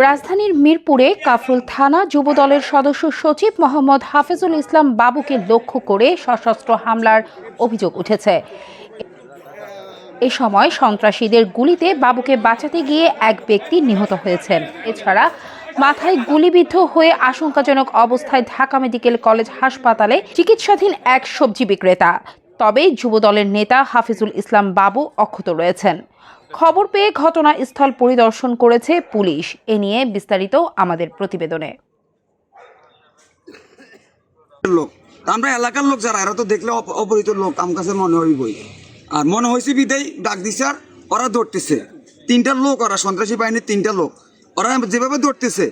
রাজধানীর মিরপুরে কাফরুল থানা যুবদলের সদস্য সচিব মোহাম্মদ হাফিজুল ইসলাম বাবুকে লক্ষ্য করে সশস্ত্র হামলার অভিযোগ উঠেছে। এ সময় সন্ত্রাসীদের গুলিতে বাবুকে বাঁচাতে গিয়ে এক ব্যক্তি নিহত হয়েছেন। এছাড়া মাথায় গুলিবিদ্ধ হয়ে আশঙ্কাজনক অবস্থায় ঢাকা মেডিকেল কলেজ হাসপাতালে চিকিৎসাধীন এক সবজি বিক্রেতা। তবে যুবদলের নেতা হাফিজুল ইসলাম বাবু অক্ষত রয়েছেন। খবর পেয়ে ঘটনাস্থল পরিদর্শন করেছে পুলিশ। এ নিয়ে বিস্তারিত আমাদের প্রতিবেদনে। আমরা এলাকার লোক যারা এরা তো দেখলে অপরিচিত লোক আমার কাছে মনে হইবই। আর মনে হয়েছে বিদায় ডাক দিছে আর ওরা দৌড়তেছে। তিনটা লোক, ওরা সন্ত্রাসী বাহিনীর তিনটা লোক, ওরা যেভাবে দৌড়তেছে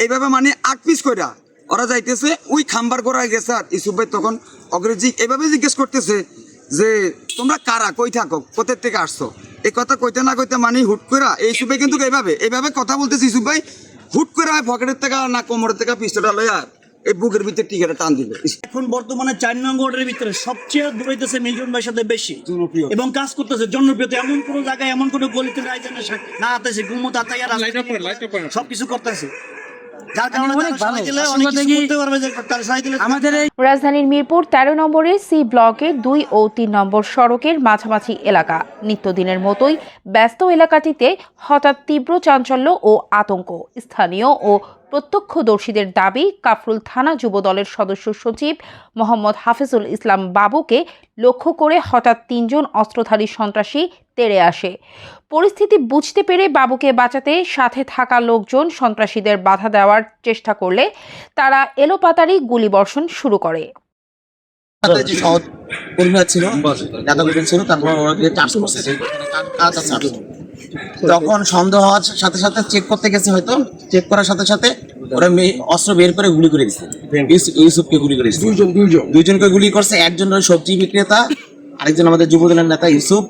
এইভাবে মানে আগ পিস কইরা ওরা যাইতেছে ওই খাম্বার করায় গেছে। আর ইসুফ ভাই তখন অগ্রেজি এইভাবে জিজ্ঞেস করতেছে যে তোমরা কারা, কই থাকো, কোথার থেকে আসছো। এই কথা কইতে না কইতে মানে হুট করে এই ইসুফ ভাই কিন্তু এইভাবে কথা বলতেছে। ইসুফ ভাই হুট করে পকেটের থেকে না কোমরের থেকে পিস্তলটা লইয়া এই বুকের ভিতরে টিকাটা টান দিল। এখন বর্তমানে 4 নং ওয়ার্ডের ভিতরে সবচেয়ে দৌড়াইতেছে মিল্টন ভাইয়ের সাথে বেশি এবং কাজ করতেছে জনপ্রিয়তা। এমন কোনো জায়গায় এমন কোনো গলিতে না আতেছে ঘুমো তাতাইয়া সবকিছু করতেছে, যার কারণে রাজধানীর মিরপুর 13 নম্বরের সি ব্লকের 2 ও 3 নম্বর সড়কের মাঝামাঝি এলাকা। নিত্যদিনের মতোই ব্যস্ত এলাকাটিতে হঠাৎ তীব্র চাঞ্চল্য ও আতঙ্ক। স্থানীয় ও প্রত্যক্ষদর্শীদের দাবি, কাফরুল থানা যুবদলের সদস্য সচিব মোহাম্মদ হাফিজুল ইসলাম বাবুকে লক্ষ্য করে হঠাৎ 3 জন অস্ত্রধারী সন্ত্রাসী তেড়ে আসে। পরিস্থিতি বুঝতে পেরে বাবুকে বাঁচাতে সাথে থাকা লোকজন সন্ত্রাসীদের বাধা দেওয়ার চেষ্টা করলে তারা এলোপাতাড়ি গুলিবর্ষণ শুরু করে। তখন সন্দেহ হওয়ার সাথে সাথে চেক করতে গেছে, হয়তো চেক করার সাথে সাথে ওরা অস্ত্র বের করে গুলি করে দিচ্ছে। ইউসুফকে গুলি করে দিচ্ছে, দুইজনকে গুলি করছে। একজন সবজি বিক্রেতা, আরেকজন আমাদের যুবদলের নেতা ইউসুফ,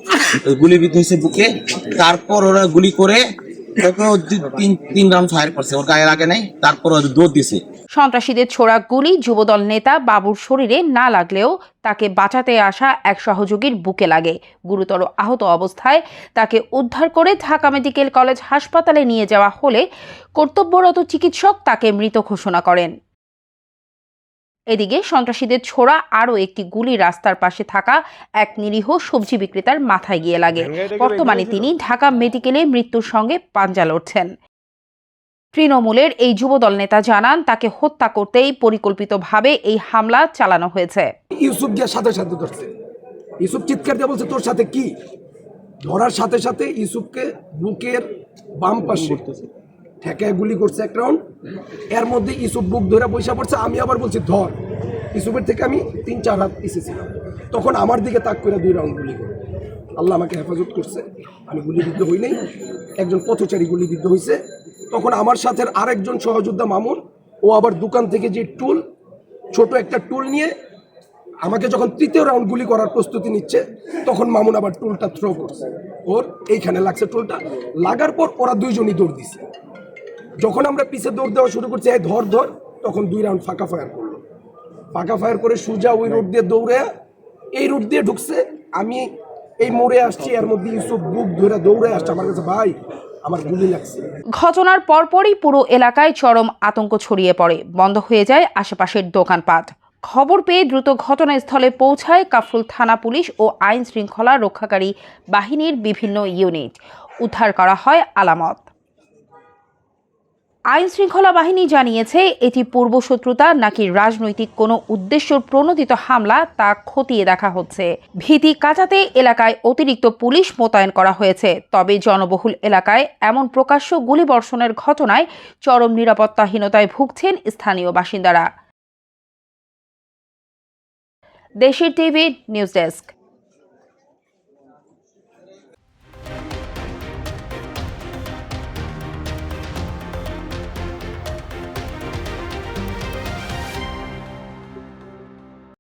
গুলিবিদ্ধ হয়েছে বুকে। তারপর ওরা গুলি করে তিন রাউন্ড ফায়ার করছে, ওর গায়ে লাগে নাই। তারপর দৌড় দিছে। সন্ত্রাসীদের ছোড়া গুলি যুবদল নেতা বাবুর শরীরে না লাগলেও তাকে বাঁচাতে আসা এক সহযোগীর বুকে লাগে। গুরুতর আহত অবস্থায় তাকে উদ্ধার করে ঢাকা মেডিকেল কলেজ হাসপাতালে নিয়ে যাওয়া হলে কর্তব্যরত চিকিৎসক তাকে মৃত ঘোষণা করেন। এদিকে সন্ত্রাসীদের ছোড়া আরও একটি গুলি রাস্তার পাশে থাকা এক নিরীহ সবজি বিক্রেতার মাথায় গিয়ে লাগে। বর্তমানে তিনি ঢাকা মেডিকেলে মৃত্যুর সঙ্গে পাঞ্জা লড়ছেন। তৃণমূলের এই যুবদল নেতা জানান, তাকে হত্যা করতেই পরিকল্পিতভাবে এই হামলা চালানো হয়েছে। ইউসুফ গিয়ে সাথে সাথে ধরছে। ইউসুফ চিৎকার দিয়ে বলছে তোর সাথে কি। ধরার সাথে সাথে ইউসুফকে বুকের বাম পাশে ঠেকায় গুলি করছে এক রাউন্ড। এর মধ্যে ইউসুফ বুক ধরে বসে পড়ছে। আমি আবার বলছি ধর। ইউসুফের থেকে আমি 3-4 হাত পিছিয়েছিলাম। তখন আমার দিকে তাক করে 2 রাউন্ড গুলি করে আল্লাহ আমাকে হেফাজত করছে। আমি গুলিবিদ্ধ হই নাই, একজন পথচারী গুলিবিদ্ধ হয়েছে। তখন আমার সাথে আরেকজন সহযোদ্ধা মামুন, ও আবার দোকান থেকে যে টুল, ছোট একটা টুল নিয়ে আমাকে যখন 3য় রাউন্ড গুলি করার প্রস্তুতি নিচ্ছে, তখন মামুন আবার টুলটা থ্রো করছে। ওর এইখানে লাগছে টুলটা। লাগার পর ওরা 2 জনই দৌড় দিছে। যখন আমরা পিছে দৌড় দেওয়া শুরু করছি, এই ধর ধর, তখন 2 রাউন্ড ফাঁকা ফায়ার করলো। ফাঁকা ফায়ার করে সুজা ওই রোড দিয়ে দৌড়ে এই রোড দিয়ে ঢুকছে। আমি এই মোড়ে আসছি, এর মধ্যে ইউসুফ বুক ধরে দৌড়ে আসছে আমার কাছে, ভাই আমার গুলি লাগছে। ঘটনার পরপরই পুরো এলাকায় চরম আতঙ্ক ছড়িয়ে পড়ে। বন্ধ হয়ে যায় আশেপাশের দোকানপাট। খবর পেয়ে দ্রুত ঘটনাস্থলে পৌঁছায় কাফরুল থানা পুলিশ ও আইন শৃঙ্খলা রক্ষাকারী বাহিনীর বিভিন্ন ইউনিট। উদ্ধার করা হয় আলামত। আইন শৃঙ্খলা বাহিনী জানিয়েছে, এটি পূর্বশত্রুতা নাকি রাজনৈতিক কোনো উদ্দেশ্য প্রণোদিত হামলা তা খতিয়ে দেখা হচ্ছে। ভীতি কাটাতে এলাকায় অতিরিক্ত পুলিশ মোতায়েন করা হয়েছে। তবে জনবহুল এলাকায় এমন প্রকাশ্য গুলিবর্ষণের ঘটনায় চরম নিরাপত্তাহীনতায় ভুগছেন স্থানীয় বাসিন্দারা। দেশের টিভি নিউজ ডেস্ক।